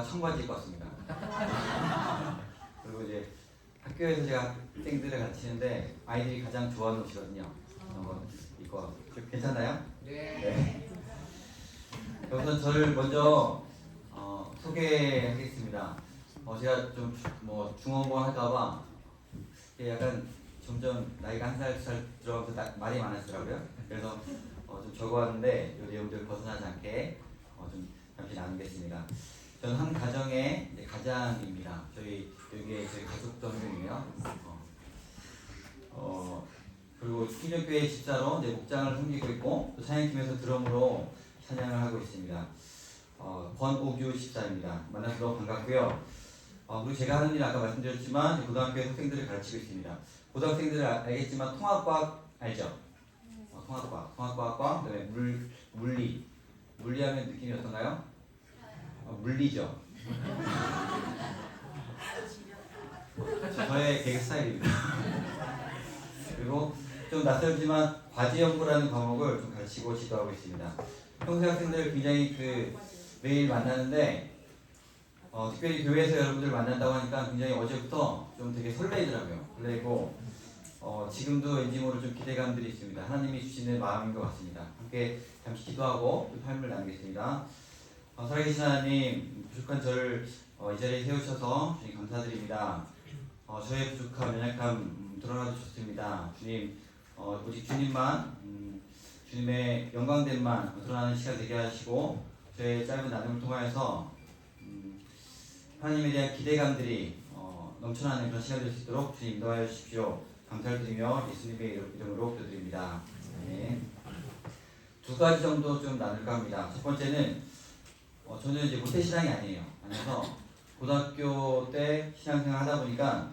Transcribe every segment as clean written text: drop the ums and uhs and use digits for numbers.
청바지 입고 왔습니다. 그리고 이제 학교에서 제가 학생들을 가르치는데 아이들이 가장 좋아하는 옷이거든요. 한번 입고 와서 괜찮나요? 네. 우선 저를 먼저 소개하겠습니다. 제가 좀 중원본 할까봐 약간 점점 나이가 한 살 두 살 들어가면서 말이 많아지더라고요. 그래서 좀 적어왔는데 이 내용들 벗어나지 않게 좀 잠시 나누겠습니다. 저는 한 가정의 이제 가장입니다. 여기에 저희 가족도 한 명이에요. 그리고 기존교회 집사로 이제 목장을 섬기고 있고 또 찬양팀에서 드럼으로 찬양을 하고 있습니다. 권오규 집사입니다. 만나서 너무 반갑고요. 그리고 제가 하는 일 아까 말씀드렸지만 고등학교 학생들을 가르치고 있습니다. 고등학생들은 알겠지만 통합과학 알죠? 통합과학과 그다음에 물리하면 느낌이 어떤가요? 물리죠. 저의 개그 스타일입니다. 그리고 좀 낯설지만 과제연구라는 과목을 좀 가르치고 지도하고 있습니다. 평소 학생들 굉장히 매일 만나는데 특별히 교회에서 여러분들 만난다고 하니까 굉장히 어제부터 좀 되게 설레이더라고요. 설레고 지금도 왠지 모를 좀 기대감들이 있습니다. 하나님이 주시는 마음인 것 같습니다. 함께 잠시 기도하고 삶을 나누겠습니다. 살아계신 하나님, 부족한 저를 이 자리에 세우셔서 주님 감사드립니다. 저의 부족함, 연약함 드러나 주셨습니다. 주님, 오직 주님만, 주님의 영광됨만 드러나는 시간 되게 하시고 저의 짧은 나눔을 통하여서 하나님에 대한 기대감들이 넘쳐나는 그런 시간 될 수 있도록 주님 인도하여 주십시오. 감사를 드리며 예수님의 이름으로 기도드립니다. 네. 두 가지 정도 좀 나눌까 합니다. 첫 번째는 저는 이제 모태신앙이 아니에요. 아니어서 고등학교 때 신앙생활 하다 보니까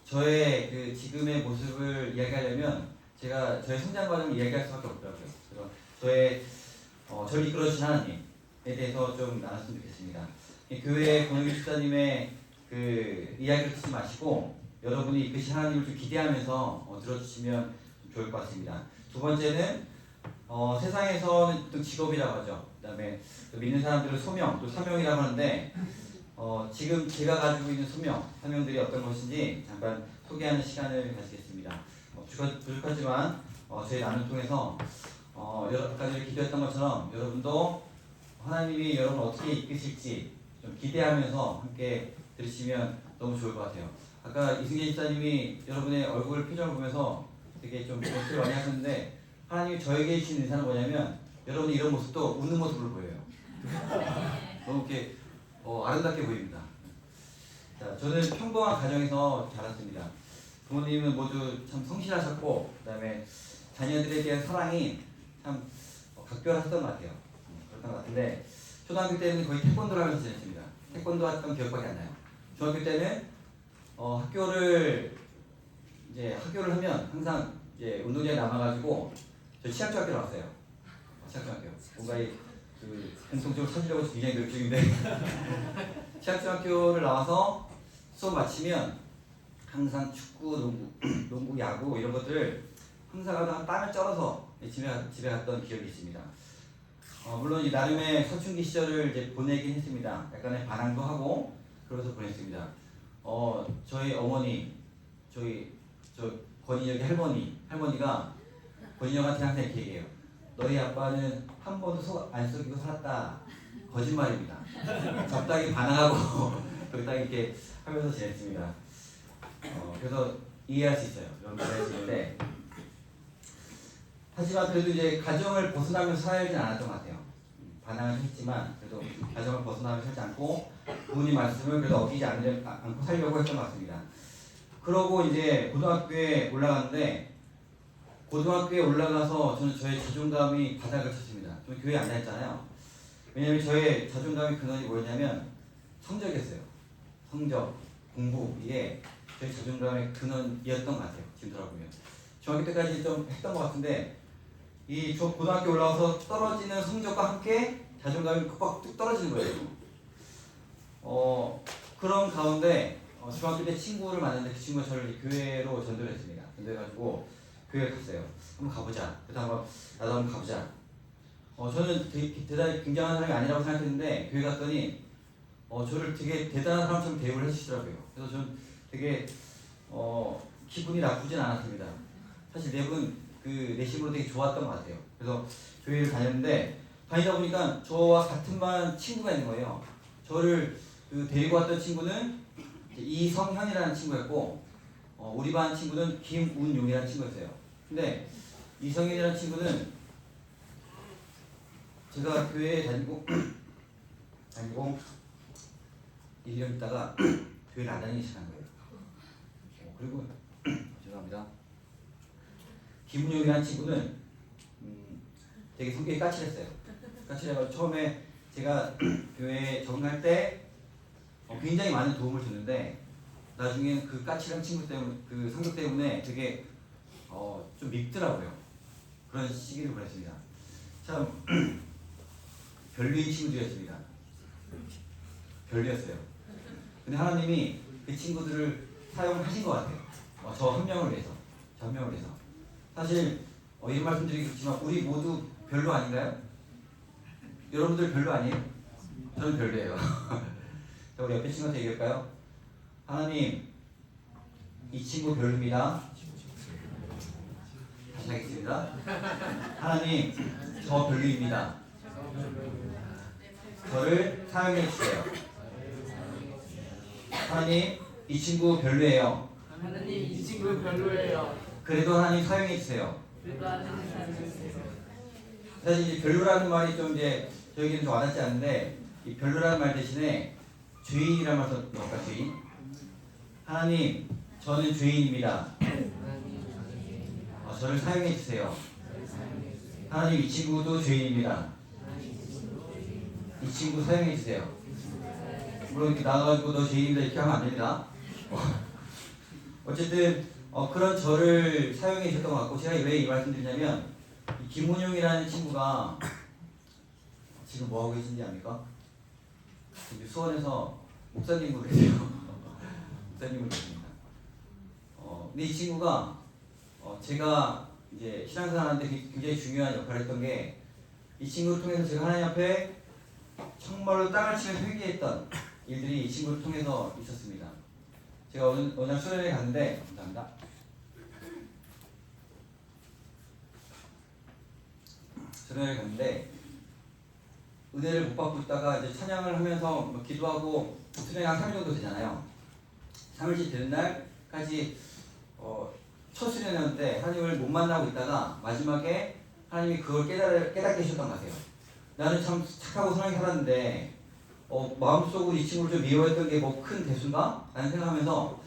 저의 지금의 모습을 이야기하려면 제가 저의 성장 과정을 이야기할 수밖에 없더라고요. 그래서 저를 이끌어주신 하나님에 대해서 좀 나눴으면 좋겠습니다. 교회 권오규 집사님의 이야기를 듣지 마시고 여러분이 이끄신 하나님을 좀 기대하면서 들어주시면 좋을 것 같습니다. 두 번째는 세상에서는 또 직업이라고 하죠. 그 다음에 믿는 사람들은 소명, 또 사명이라고 하는데 지금 제가 가지고 있는 사명들이 어떤 것인지 잠깐 소개하는 시간을 가지겠습니다. 부족하지만 저희 나눔 통해서 여러 가지를 기도했던 것처럼 여러분도 하나님이 여러분을 어떻게 이끄실지 좀 기대하면서 함께 들으시면 너무 좋을 것 같아요. 아까 이승재 집사님이 여러분의 얼굴 표정을 보면서 되게 좀 멘트를 많이 하셨는데 하나님이 저에게 주신 인사는 뭐냐면 여러분이 이런 모습도 웃는 모습으로 보여요. 너무 이렇게 아름답게 보입니다. 자, 저는 평범한 가정에서 자랐습니다. 부모님은 모두 참 성실하셨고 그 다음에 자녀들에 대한 사랑이 참 각별하셨던 것 같아요. 그랬던 것 같은데 초등학교 때는 거의 태권도를 하면서 지냈습니다. 태권도 했던 기억밖에 안 나요. 중학교 때는 학교를 하면 항상 이제 운동장에 남아가지고 저 치학중학교 나왔어요. 치학중학교. 뭔가 공통적으로 찾으려고 굉장히 노력 중인데 치학중학교를 나와서 수업 마치면 항상 축구, 농구, 야구 이런 것들을 항상 하다가 땀을 쩔어서 집에 갔던 기억이 있습니다. 물론 이 나름의 사춘기 시절을 이제 보내긴 했습니다. 약간의 반항도 하고 그러면서 보냈습니다. 저희 어머니, 저 권인혁의 할머니가 권인혁한테 항상 이렇게 얘기해요. 너희 아빠는 한 번도 속 안 썩이고 살았다. 거짓말입니다. 적당히 반항하고 적당히 이렇게 하면서 지냈습니다. 그래서 이해할 수 있어요. 이런 말 할 수 있는데 하지만 그래도 이제 가정을 벗어나면서 살진 않았던 것 같아요. 반항을 했지만 그래도 가정을 벗어나면서 살지 않고 부모님 말씀을 그래도 어기지 않고 살려고 했던 것 같습니다. 그러고 이제 고등학교에 올라갔는데 고등학교에 올라가서 저는 저의 자존감이 바닥을 쳤습니다. 저는 교회에 앉아있잖아요. 왜냐면 저의 자존감의 근원이 뭐였냐면 성적이었어요. 성적, 공부 이게 저희 자존감의 근원이었던 것 같아요. 지금 돌아보면 중학교 때까지 좀 했던 것 같은데 이 고등학교 올라와서 떨어지는 성적과 함께 자존감이 뚝 떨어지는 거예요. 그런 가운데 중학교 때 친구를 만났는데 그 친구가 저를 교회로 전도를 했습니다. 전도해가지고 교회에 갔어요. 한번 가보자. 그래서 나도 한번 가보자. 저는 대단히 굉장한 사람이 아니라고 생각했는데 교회 갔더니 저를 되게 대단한 사람처럼 대우를 해주시더라고요. 그래서 저는 되게 기분이 나쁘진 않았습니다. 사실 네 분 그 내심으로 되게 좋았던 것 같아요. 그래서 교회를 다녔는데 다니다 보니까 저와 같은 반 친구가 있는 거예요. 저를 데리고 왔던 친구는 이성현이라는 친구였고 우리 반 친구는 김운용이라는 친구였어요. 근데 이성현이라는 친구는 제가 교회에 다니고 1년 있다가 교회를 안 다니기 시작한 거예요. 그리고 죄송합니다. 김은용이라는 친구는 되게 성격이 까칠했어요. 까칠해가지고 처음에 제가 교회에 적응할 때 굉장히 많은 도움을 줬는데 나중에는 그 까칠한 친구 때문에 그 성격 때문에 되게 좀 밉더라고요. 그런 시기를 보냈습니다. 참 별로인 친구들이었습니다. 별로였어요. 근데 하나님이 그 친구들을 사용하신 것 같아요. 저 한 명을 위해서. 사실 이런 말씀드리겠지만 우리 모두 별로 아닌가요? 여러분들 별로 아니에요? 저는 별로예요. 자, 우리 옆에 친구한테 얘기할까요? 하나님, 이 친구 별로입니다. 다시 하겠습니다. 하나님, 저 별로입니다. 저를 사용해 주세요. 하나님, 이 친구 별로예요. 하나님 이 친구 별로예요. 그래도 하나님 사용해 주세요. 그래도 하나님 사용해주세요. 사실 이제 별로라는 말이 좀 이제 저에게는 좀 와닿지 않는데 이 별로라는 말 대신에 죄인이라는 말을 넣을까 죄인? 하나님, 저는 죄인입니다. 저를 사용해 주세요. 하나님, 이 친구도 죄인입니다. 이 친구 사용해 주세요. 물론 이렇게 나가가지고 너 죄인이다 이렇게 하면 안 됩니다. 어쨌든 그런 저를 사용해 주셨던 것 같고 제가 왜 이 말씀 드리냐면 이 김은용이라는 친구가 지금 뭐 하고 계신지 압니까? 수원에서 목사님으로 계세요. 목사님으로 계십니다. 근데 이 친구가 제가 이제 신앙생활 하는데 굉장히 중요한 역할을 했던 게 이 친구를 통해서 제가 하나님 앞에 정말로 땅을 치면서 회개했던 일들이 이 친구를 통해서 있었습니다. 제가 어느 날 수련회에 갔는데 감사합니다. 수련회에 갔는데 은혜를 못 받고 있다가 이제 찬양을 하면서 뭐 기도하고 수련회 한 3일 정도 되잖아요. 3일째 되는 날까지 첫 수련회였는데 하나님을 못 만나고 있다가 마지막에 하나님이 그걸 깨닫게 해주셨던 것 같아요. 나는 참 착하고 선하게 살았는데 마음속으로 이 친구를 좀 미워했던 게 뭐 큰 대수인가? 라는 생각하면서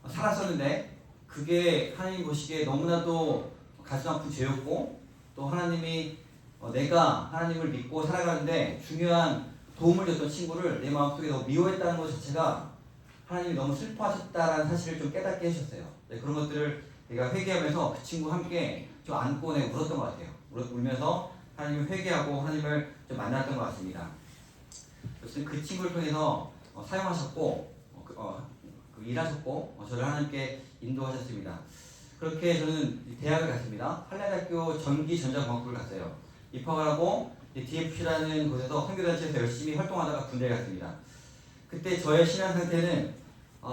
살았었는데 그게 하나님 보시기에 너무나도 가슴 아픈 죄였고 또 하나님이 내가 하나님을 믿고 살아가는데 중요한 도움을 줬던 친구를 내 마음속에 너무 미워했다는 것 자체가 하나님이 너무 슬퍼하셨다라는 사실을 좀 깨닫게 해주셨어요. 네, 그런 것들을 내가 회개하면서 그 친구와 함께 좀 안고 내가 울었던 것 같아요. 울면서 하나님을 회개하고 하나님을 좀 만났던 것 같습니다. 그래서 그 친구를 통해서 사용하셨고 일하셨고 저를 하나님께 인도하셨습니다. 그렇게 저는 대학을 갔습니다. 한래대학교 전기전자공학부를 갔어요. 입학을 하고 DFC라는 곳에서 선교단체에서 열심히 활동하다가 군대에 갔습니다. 그때 저의 신앙 상태는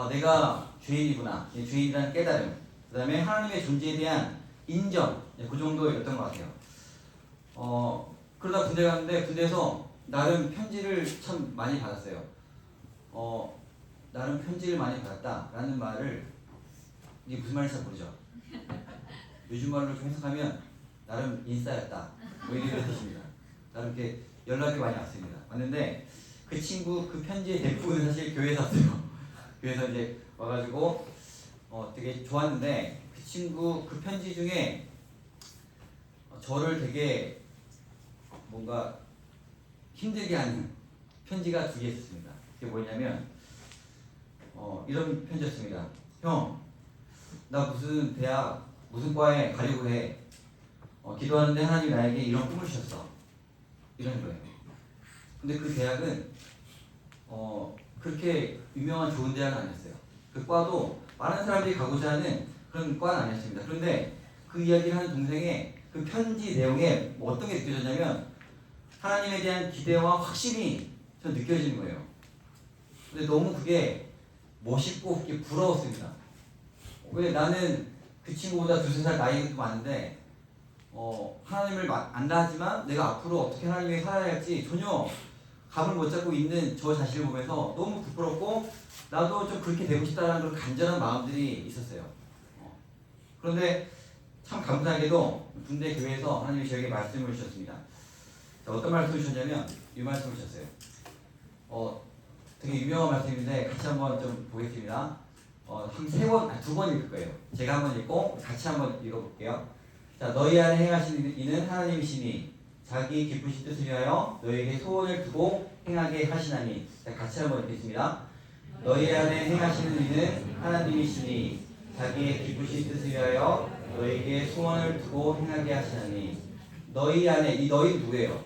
내가 죄인이구나, 죄인이라는 깨달음, 그 다음에 하나님의 존재에 대한 인정, 그 정도였던 것 같아요. 그러다 군대 갔는데 군대에서 나름 편지를 참 많이 받았어요. 나름 편지를 많이 받았다라는 말을 이게 무슨 말인지 잘 모르죠. 요즘 말로 좀 해석하면 나름 인싸였다. 뭐 이런 뜻입니다. 나름 이렇게 연락이 많이 왔습니다. 왔는데 그 친구 그 편지의 대부분은 사실 교회에서 왔어요. 교회에서 이제 와가지고 되게 좋았는데 그 친구 그 편지 중에 저를 되게 뭔가 힘들게 하는 편지가 2개 있었습니다. 그게 뭐냐면 이런 편지였습니다. 형, 나 무슨 대학 무슨 과에 가려고 해. 기도하는데 하나님이 나에게 이런 꿈을 주셨어. 이런 거예요. 근데 그 대학은 그렇게 유명한 좋은 대학은 아니었어요. 그 과도 많은 사람들이 가고자 하는 그런 과는 아니었습니다. 그런데 그 이야기를 하는 동생의 그 편지 내용에 어떤 게 느껴졌냐면 하나님에 대한 기대와 확신이 전 느껴지는 거예요. 근데 너무 그게 멋있고 그게 부러웠습니다. 왜 나는 그 친구보다 두세 살 나이도 많은데 하나님을 안다 하지만 내가 앞으로 어떻게 하나님 위해 살아야 할지 전혀 감을 못 잡고 있는 저 자신을 보면서 너무 부끄럽고 나도 좀 그렇게 되고 싶다는 그런 간절한 마음들이 있었어요. 그런데 참 감사하게도 군대 교회에서 하나님이 저에게 말씀을 주셨습니다. 자, 어떤 말씀을 주셨냐면 이 말씀을 주셨어요. 되게 유명한 말씀인데 같이 한번 좀 보겠습니다. 두 번 읽을 거예요. 제가 한번 읽고 같이 한번 읽어볼게요. 자, 너희 안에 행하시는 이는 하나님이시니 자기 기쁘신 뜻을 위하여 너희에게 소원을 두고 행하게 하시나니. 자, 같이 한번 읽겠습니다. 너희 안에 행하시는 이는 하나님이시니 자기의 기쁘신 뜻을 위하여 너희에게 소원을 두고 행하게 하시나니. 너희 안에, 이 너희는 누구예요?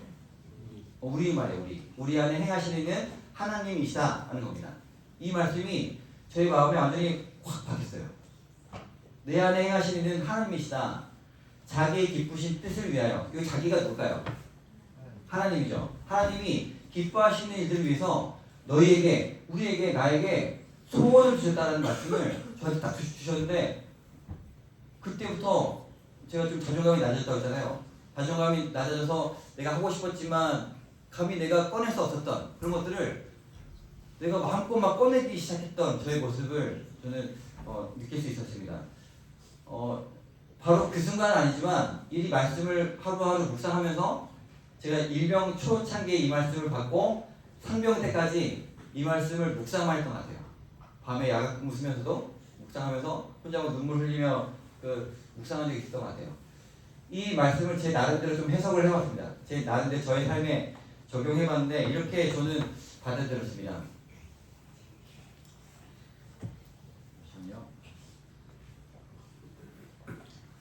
우리 말이에요. 우리 안에 행하시는 이는 하나님이시다 하는 겁니다. 이 말씀이 저희 마음에 완전히 확 박혔어요. 내 안에 행하시는 이는 하나님이시다. 자기의 기쁘신 뜻을 위하여. 이거 자기가 누굴까요? 하나님이죠. 하나님이 기뻐하시는 일들을 위해서 너희에게, 우리에게, 나에게 소원을 주셨다는 말씀을 저한테 딱 주셨는데, 그때부터 제가 좀 자존감이 낮아졌다고 했잖아요. 자존감이 낮아져서 내가 하고 싶었지만 감히 내가 꺼낼 수 없었던 그런 것들을 내가 마음껏 막 꺼내기 시작했던 저의 모습을 저는 느낄 수 있었습니다. 바로 그 순간은 아니지만 이 말씀을 하루하루 묵상하면서 제가 일병 초창기에 이 말씀을 받고 상병 때까지 이 말씀을 묵상만 했던 것 같아요. 밤에 야간 근무 쓰면서도 묵상하면서 혼자 막 눈물 흘리며 묵상한 적이 있었던 것 같아요. 이 말씀을 제 나름대로 좀 해석을 해봤습니다. 제 나름대로 저의 삶에 적용해봤는데 이렇게 저는 받아들였습니다. 잠시만요.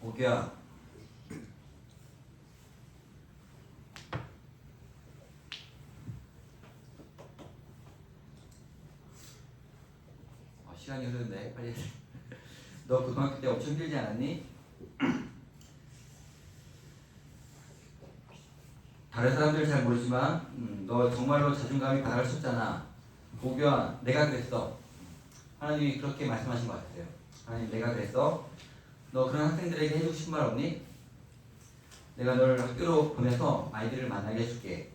오규야, 시간이 흐르는데 빨리 너 고등학교 때 엄청 힘들지 않았니? 다른 사람들 잘 모르지만 너 정말로 자존감이 바닥쳤잖아. 고교야, 내가 그랬어. 하나님이 그렇게 말씀하신 것 같아요. 하나님, 내가 그랬어. 너 그런 학생들에게 해주고 싶은 말 없니? 내가 너를 학교로 보내서 아이들을 만나게 해줄게.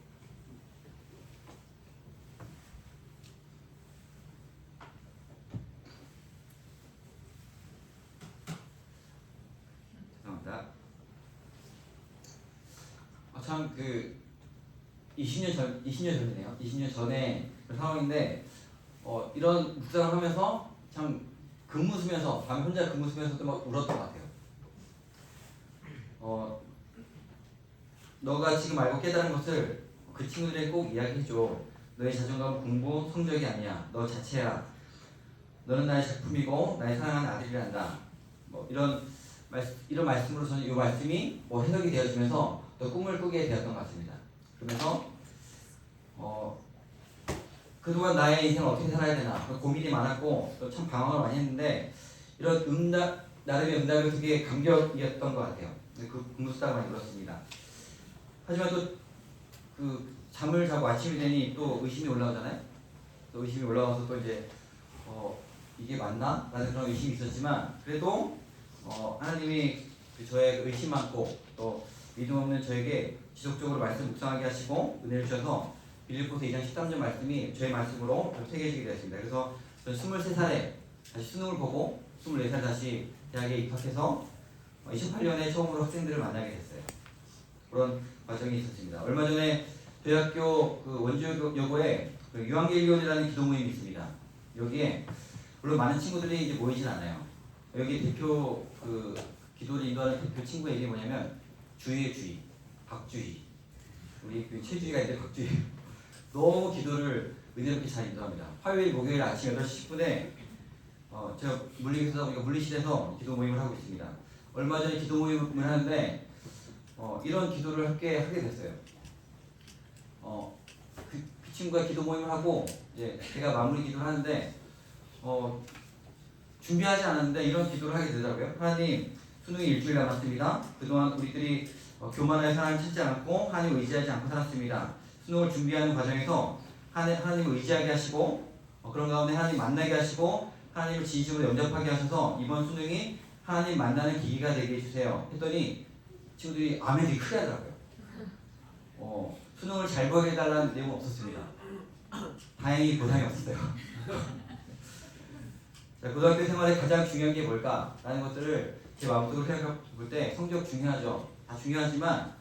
죄송합니다. 참 20년 전이네요. 20년 전에 그 상황인데 이런 묵상을 하면서 참 근무 쓰면서 밤 혼자 근무 쓰면서도 막 울었던 것 같아요. 너가 지금 알고 깨달은 것을 그 친구들에게 꼭 이야기해줘. 너의 자존감은 공부, 성적이 아니야. 너 자체야. 너는 나의 작품이고 나의 사랑하는 아들이란다. 이런 말씀으로 저는 이 말씀이 해석이 되어지면서 또 꿈을 꾸게 되었던 것 같습니다. 그러면서 그동안 나의 인생을 어떻게 살아야 되나 고민이 많았고 또 참 방황을 많이 했는데 이런 나름의 응답이 되게 감격이었던 것 같아요. 그 근무수다가 많이 울었습니다. 하지만 또 잠을 자고 아침이 되니 또 의심이 올라오잖아요. 또 의심이 올라와서 또 이제 이게 맞나? 라는 그런 의심이 있었지만 그래도 하나님이 저의 의심 많고 또 믿음 없는 저에게 지속적으로 말씀 묵상하게 하시고 은혜를 주셔서 빌립보서 2장 13절 말씀이 저의 말씀으로 새겨지게 되었습니다. 그래서 저는 23살에 다시 수능을 보고 24살 다시 대학에 입학해서 28년에 처음으로 학생들을 만나게 됐어요. 그런 과정이 있었습니다. 얼마 전에 저희 학교 원주여고에 유한계일교원이라는 기도 모임이 있습니다. 여기에 물론 많은 친구들이 이제 모이진 않아요. 여기 대표 기도를 인도하는 대표 친구의 이름이 뭐냐면 주희의 주희, 박주희. 우리 최주희가 이제 박주희. 너무 기도를 은혜롭게 잘 인도합니다. 화요일, 목요일 아침 8시 10분에 제가 물리실에서 기도 모임을 하고 있습니다. 얼마 전에 기도 모임을 하는데 이런 기도를 하게 됐어요. 그 친구가 기도 모임을 하고 이제 제가 마무리 기도를 하는데 준비하지 않았는데 이런 기도를 하게 되더라고요. 하나님, 수능이 일주일 남았습니다. 그동안 우리들이 교만할 사람을 찾지 않았고 하나님을 의지하지 않고 살았습니다. 수능을 준비하는 과정에서 하나님을 의지하게 하시고 그런 가운데 하나님 만나게 하시고 하나님을 진심으로 영접하게 하셔서 이번 수능이 하나님 만나는 기회가 되게 해주세요 했더니 친구들이 아멘이 크게 하더라고요. 수능을 잘 보게 해달라는 내용은 없었습니다. 다행히 보상이 없었어요. 자, 고등학교 생활에 가장 중요한 게 뭘까라는 것들을 제 마음속으로 생각해 볼 때 성적 중요하죠. 다 중요하지만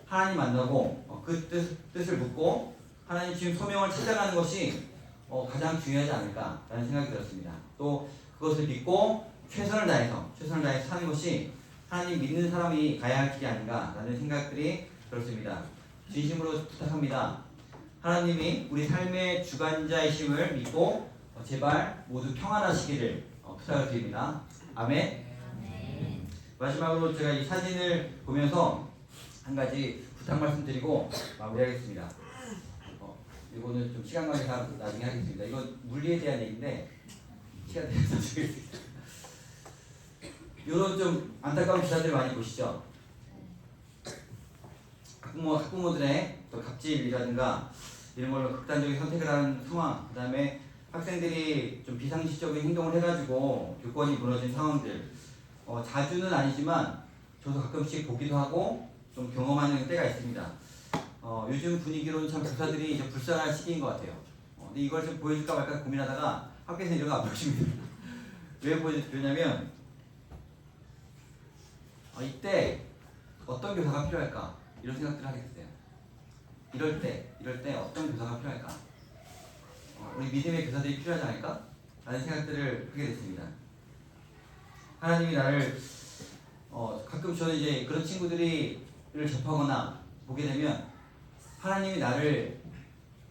하나님 만나고 그 뜻을 묻고 하나님 지금 소명을 찾아가는 것이 가장 중요하지 않을까라는 생각이 들었습니다. 또 그것을 믿고 최선을 다해서 사는 것이 하나님 믿는 사람이 가야 할 길이 아닌가라는 생각들이 들었습니다. 진심으로 부탁합니다. 하나님이 우리 삶의 주관자이심을 믿고 제발 모두 평안하시기를 부탁을 드립니다. 아멘. 마지막으로 제가 이 사진을 보면서 한 가지 부탁 말씀드리고 마무리하겠습니다. 이거는 좀 시간 관계상 나중에 하겠습니다. 이건 물리에 대한 얘기인데 시간 되면 나중에 하겠습니다. 이런 좀 안타까운 기사들 많이 보시죠. 학부모들의 또 갑질이라든가 이런 걸로 극단적인 선택을 하는 상황, 그 다음에 학생들이 좀 비상식적인 행동을 해가지고 교권이 무너진 상황들, 자주는 아니지만 저도 가끔씩 보기도 하고 좀 경험하는 때가 있습니다. 요즘 분위기로는 참 교사들이 이제 불쌍한 시기인 것 같아요. 근데 이걸 좀 보여줄까 말까 고민하다가 학교에서 이런 거 안 보여줍니다. 왜 보여주냐면 이때 어떤 교사가 필요할까 이런 생각들을 하게 됐어요. 이럴 때 어떤 교사가 필요할까? 우리 믿음의 교사들이 필요하지 않을까? 라는 생각들을 하게 됐습니다. 하나님이 나를 가끔 저는 이제 그런 친구들을 접하거나 보게 되면 하나님이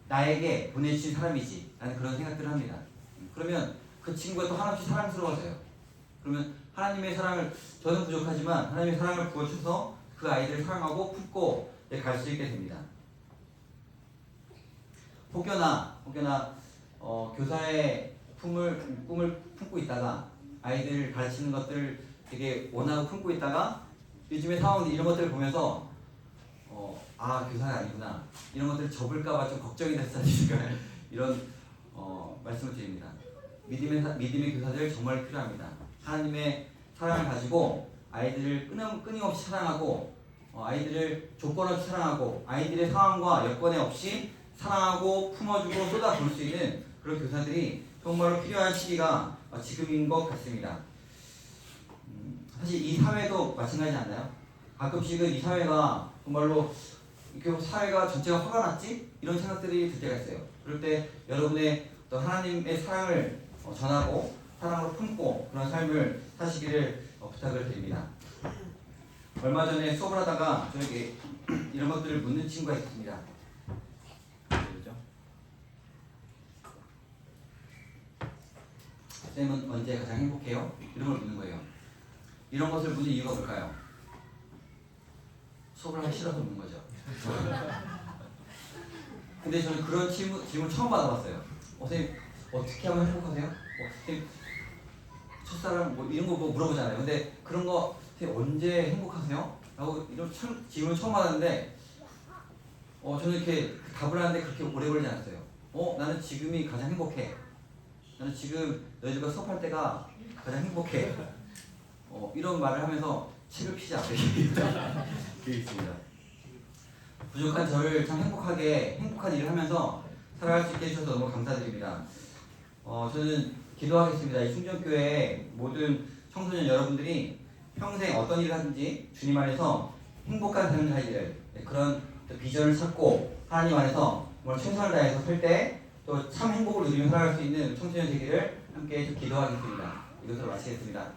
나에게 보내주신 사람이지 라는 그런 생각들을 합니다. 그러면 그 친구가 또 한없이 사랑스러워져요. 그러면 하나님의 사랑을, 저는 부족하지만 하나님의 사랑을 부어주셔서 그 아이들을 사랑하고 품고 갈 수 있게 됩니다. 혹여나 교사의 꿈을 품고 있다가 아이들을 가르치는 것들 되게 원하고 품고 있다가 요즘의 상황 이런 것들을 보면서 교사가 아니구나 이런 것들을 접을까봐 좀 걱정이 됐어요. 이런 말씀을 드립니다. 믿음의 교사들 정말 필요합니다. 하나님의 사랑을 가지고 아이들을 끊임없이 사랑하고 아이들을 조건 없이 사랑하고 아이들의 상황과 여건에 없이 사랑하고 품어주고 쏟아부을 수 있는 그런 교사들이 정말로 필요한 시기가 지금인 것 같습니다. 사실 이 사회도 마찬가지지 않나요? 가끔씩은 이 사회가 정말로 이렇게 사회가 전체가 화가 났지? 이런 생각들이 들 때가 있어요. 그럴 때 여러분의 또 하나님의 사랑을 전하고 사랑으로 품고 그런 삶을 사시기를 부탁을 드립니다. 얼마 전에 수업을 하다가 저에게 이런 것들을 묻는 친구가 있습니다. 쌤은 언제 가장 행복해요? 이런 걸 묻는 거예요. 이런 것을 묻는 이유가 뭘까요? 수업을 하기 싫어서 묻는 거죠. 근데 저는 그런 질문 처음 받아봤어요. 선생님 어떻게 하면 행복하세요? 선생님 첫사랑 뭐 이런 거 물어보잖아요. 근데 그런 거 선생님 언제 행복하세요? 라고 이런 질문을 처음 받았는데 저는 이렇게 답을 하는데 그렇게 오래 걸리지 않았어요. 나는 지금이 가장 행복해. 나는 지금 너희들과 수업할 때가 가장 행복해. 이런 말을 하면서 책을 피지 않게 되어 있습니다. 부족한 저를 참 행복한 일을 하면서 살아갈 수 있게 해주셔서 너무 감사드립니다. 저는 기도하겠습니다. 이 충전교회 모든 청소년 여러분들이 평생 어떤 일을 하든지 주님 안에서 행복한 삶을 살기를 그런 비전을 찾고 하나님 안에서 정말 최선을 다해서 살 때 또 참 행복을 누리며 살아갈 수 있는 청소년 되기를 함께 기도하겠습니다. 이것으로 마치겠습니다.